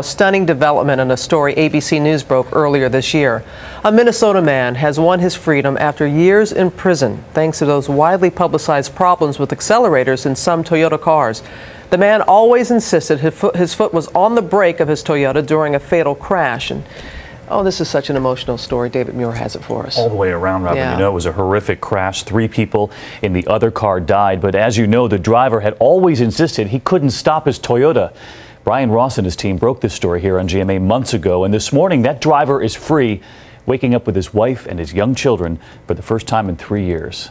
A stunning development in a story ABC News broke earlier this year. A Minnesota man has won his freedom after years in prison, thanks to those widely publicized problems with accelerators in some Toyota cars. The man always insisted his foot was on the brake of his Toyota during a fatal crash. And oh, this is such an emotional story. David Muir has it for us. All the way around, Robin. Yeah. You know, it was a horrific crash. 3 people in the other car died. But as you know, the driver had always insisted he couldn't stop his Toyota. Brian Ross and his team broke this story here on GMA months ago. And this morning, that driver is free, waking up with his wife and his young children for the first time in 3 years.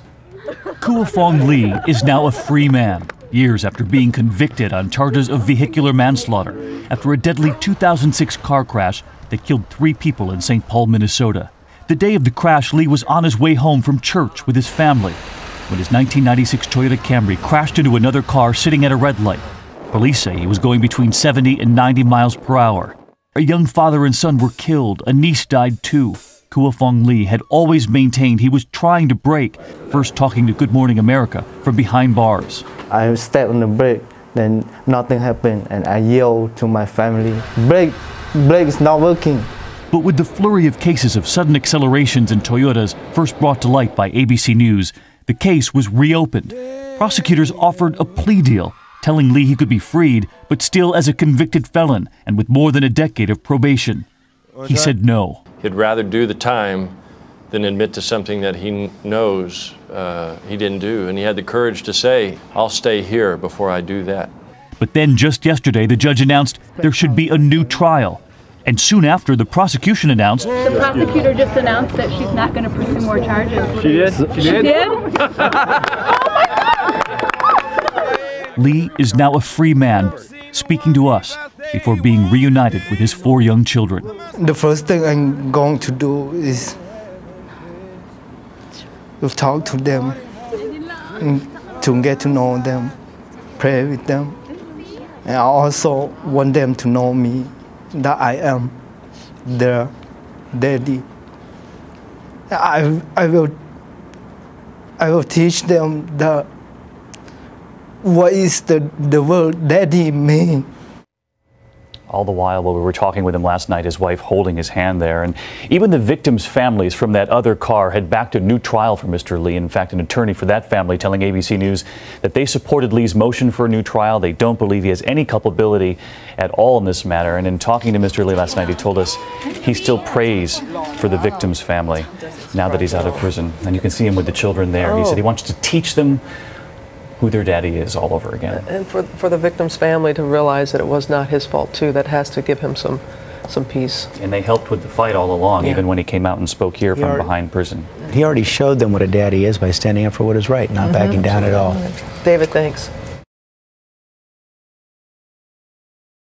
Koua Fong Lee is now a free man, years after being convicted on charges of vehicular manslaughter after a deadly 2006 car crash that killed 3 people in St. Paul, Minnesota. The day of the crash, Lee was on his way home from church with his family when his 1996 Toyota Camry crashed into another car sitting at a red light. Police say he was going between 70 and 90 miles per hour. A young father and son were killed. A niece died too. Koua Fong Lee had always maintained he was trying to brake, first talking to Good Morning America from behind bars. I stepped on the brake, then nothing happened, and I yelled to my family, brake is not working. But with the flurry of cases of sudden accelerations in Toyotas first brought to light by ABC News, the case was reopened. Prosecutors offered a plea deal, telling Lee he could be freed, but still as a convicted felon and with more than a decade of probation. He said no. He'd rather do the time than admit to something that he knows he didn't do. And he had the courage to say, I'll stay here before I do that. But then just yesterday, the judge announced there should be a new trial. And soon after, the prosecution announced... The prosecutor just announced that she's not going to pursue more charges. She did? She did? Lee is now a free man, speaking to us before being reunited with his 4 young children. The first thing I'm going to do is to talk to them, to get to know them, pray with them. And I also want them to know me, that I am their daddy. I will teach them that what is the word daddy mean. All the while we were talking with him last night, his wife holding his hand there. And even the victims' families from that other car had backed a new trial for Mr. Lee. In fact, an attorney for that family telling ABC News that they supported Lee's motion for a new trial. They don't believe he has any culpability at all in this matter. And in talking to Mr. Lee last night, he told us he still prays for the victims' family now that he's out of prison. And you can see him with the children there. He said he wants to teach them who their daddy is all over again. And for the victim's family to realize that it was not his fault too, that has to give him some peace. And they helped with the fight all along, even when he came out and spoke here from behind prison. He already showed them what a daddy is by standing up for what is right, not backing down at all. David, thanks.